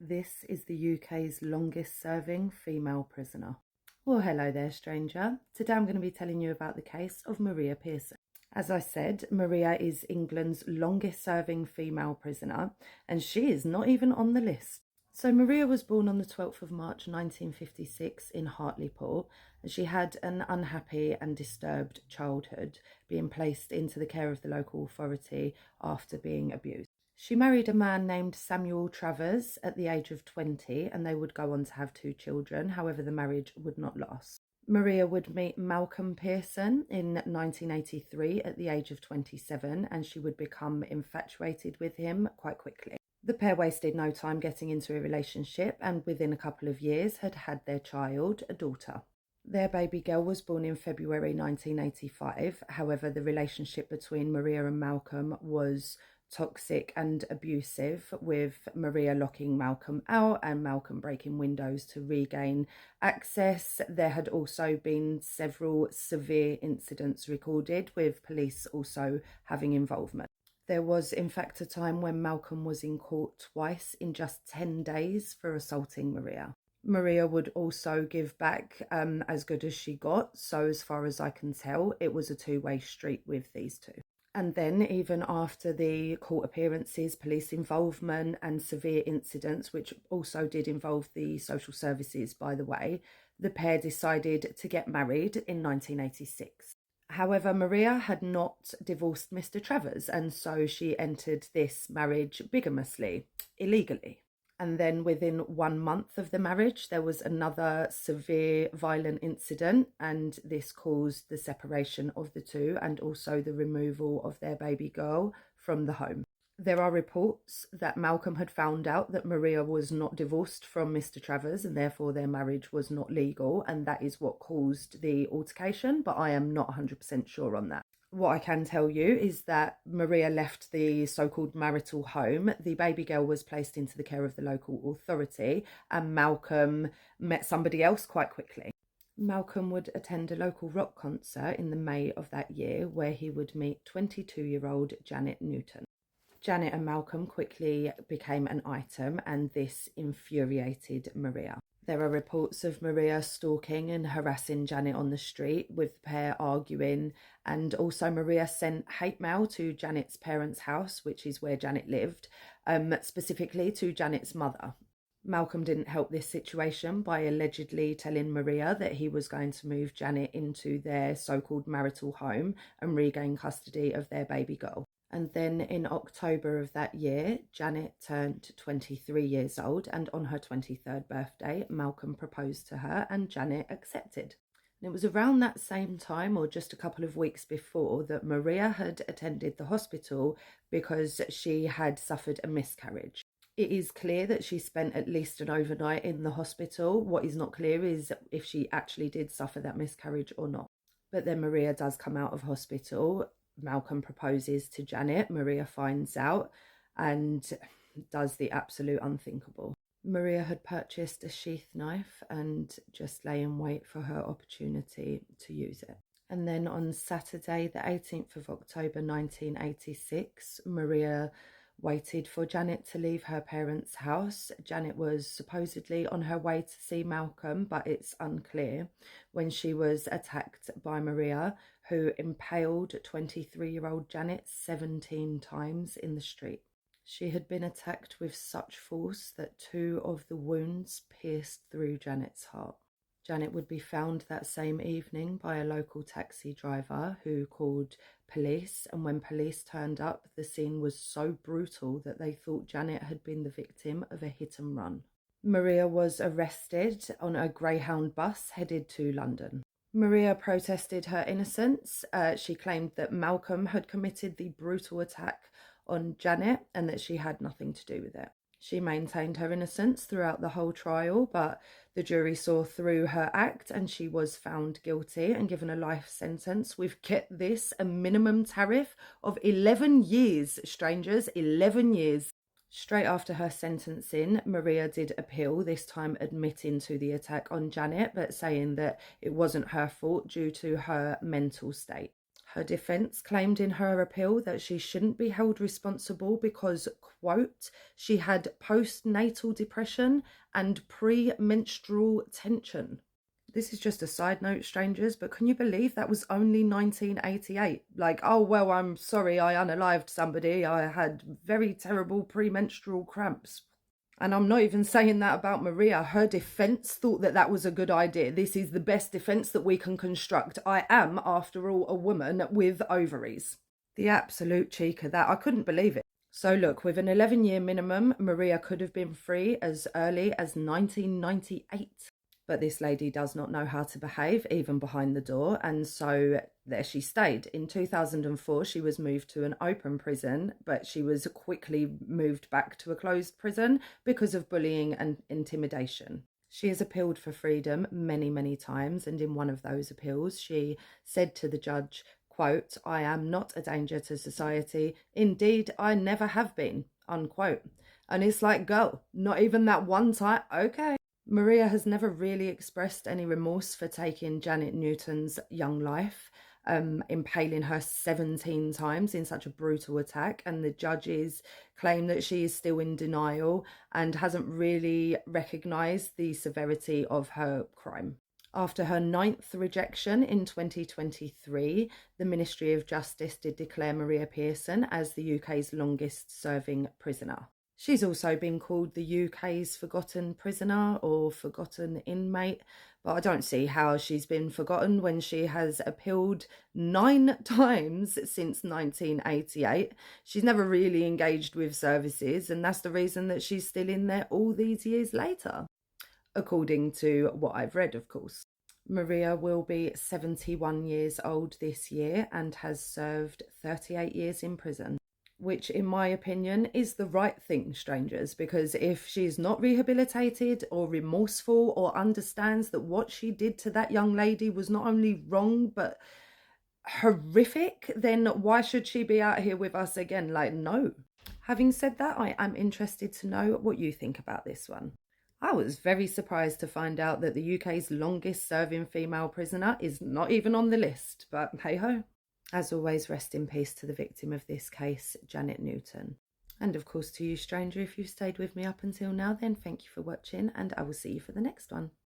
This is the UK's longest serving female prisoner. Well, hello there, stranger. Today I'm going to be telling you about the case of Maria Pearson. As I said, Maria is England's longest serving female prisoner, and she is not even on the list. So Maria was born on the 12th of March 1956 in Hartlepool, and she had an unhappy and disturbed childhood, being placed into the care of the local authority after being abused. She married a man named Samuel Travers at the age of 20, and they would go on to have 2 children. However, the marriage would not last. Maria would meet Malcolm Pearson in 1983 at the age of 27, and she would become infatuated with him quite quickly. The pair wasted no time getting into a relationship, and within a couple of years had had their child, a daughter. Their baby girl was born in February 1985. However, the relationship between Maria and Malcolm was toxic and abusive, with Maria locking Malcolm out and Malcolm breaking windows to regain access. There had also been several severe incidents recorded, with police also having involvement. There was in fact a time when Malcolm was in court twice in just 10 days for assaulting Maria. Maria would also give back as good as she got, so as far as I can tell, it was a two-way street with these two. And then, even after the court appearances, police involvement and severe incidents, which also did involve the social services, by the way, the pair decided to get married in 1986. However, Maria had not divorced Mr. Travers, and so she entered this marriage bigamously, illegally. And then within 1 month of the marriage, there was another severe violent incident, and this caused the separation of the two and also the removal of their baby girl from the home. There are reports that Malcolm had found out that Maria was not divorced from Mr. Travers, and therefore their marriage was not legal, and that is what caused the altercation, but I am not 100% sure on that. What I can tell you is that Maria left the so-called marital home. The baby girl was placed into the care of the local authority, and Malcolm met somebody else quite quickly. Malcolm would attend a local rock concert in the May of that year, where he would meet 22-year-old Janet Newton. Janet and Malcolm quickly became an item, and this infuriated Maria. There are reports of Maria stalking and harassing Janet on the street, with the pair arguing, and also Maria sent hate mail to Janet's parents' house, which is where Janet lived, specifically to Janet's mother. Malcolm didn't help this situation by allegedly telling Maria that he was going to move Janet into their so-called marital home and regain custody of their baby girl. And then in October of that year, Janet turned 23 years old, and on her 23rd birthday, Malcolm proposed to her and Janet accepted. And it was around that same time, or just a couple of weeks before, that Maria had attended the hospital because she had suffered a miscarriage. It is clear that she spent at least an overnight in the hospital. What is not clear is if she actually did suffer that miscarriage or not. But then Maria does come out of hospital. Malcolm proposes to Janet. Maria finds out and does the absolute unthinkable. Maria had purchased a sheath knife and just lay in wait for her opportunity to use it. And then on Saturday, the 18th of October 1986, Maria waited for Janet to leave her parents' house. Janet was supposedly on her way to see Malcolm, but it's unclear, when she was attacked by Maria, who impaled 23-year-old Janet 17 times in the street. She had been attacked with such force that 2 of the wounds pierced through Janet's heart. Janet would be found that same evening by a local taxi driver who called police, and when police turned up, the scene was so brutal that they thought Janet had been the victim of a hit and run. Maria was arrested on a Greyhound bus headed to London. Maria protested her innocence. She claimed that Malcolm had committed the brutal attack on Janet and that she had nothing to do with it. She maintained her innocence throughout the whole trial, but the jury saw through her act and she was found guilty and given a life sentence with, get this, a minimum tariff of 11 years, strangers, 11 years. Straight after her sentencing, Maria did appeal, this time admitting to the attack on Janet, but saying that it wasn't her fault due to her mental state. Her defence claimed in her appeal that she shouldn't be held responsible because, quote, she had postnatal depression and premenstrual tension. This is just a side note, strangers, but can you believe that was only 1988? Like, oh, well, I'm sorry, I unalived somebody. I had very terrible premenstrual cramps. And I'm not even saying that about Maria. Her defence thought that that was a good idea. This is the best defence that we can construct. I am, after all, a woman with ovaries. The absolute cheek of that. I couldn't believe it. So look, with an 11-year minimum, Maria could have been free as early as 1998. But this lady does not know how to behave, even behind the door, and so there she stayed. In 2004, she was moved to an open prison, but she was quickly moved back to a closed prison because of bullying and intimidation. She has appealed for freedom many, many times, and in one of those appeals, she said to the judge, quote, "I am not a danger to society. Indeed, I never have been," unquote. And it's like, girl, not even that one time? Okay. Maria has never really expressed any remorse for taking Janet Newton's young life, impaling her 17 times in such a brutal attack, and the judges claim that she is still in denial and hasn't really recognised the severity of her crime. After her 9th rejection in 2023, the Ministry of Justice did declare Maria Pearson as the UK's longest serving prisoner. She's also been called the UK's forgotten prisoner or forgotten inmate, but I don't see how she's been forgotten when she has appealed 9 times since 1988. She's never really engaged with services, and that's the reason that she's still in there all these years later, according to what I've read, of course. Maria will be 71 years old this year and has served 38 years in prison, which in my opinion is the right thing, strangers, because if she's not rehabilitated or remorseful or understands that what she did to that young lady was not only wrong but horrific, then why should she be out here with us again? Like, no. Having said that, I am interested to know what you think about this one. I was very surprised to find out that the UK's longest serving female prisoner is not even on the list, but hey ho. As always, rest in peace to the victim of this case, Janet Newton. And of course to you, stranger, if you've stayed with me up until now, then thank you for watching, and I will see you for the next one.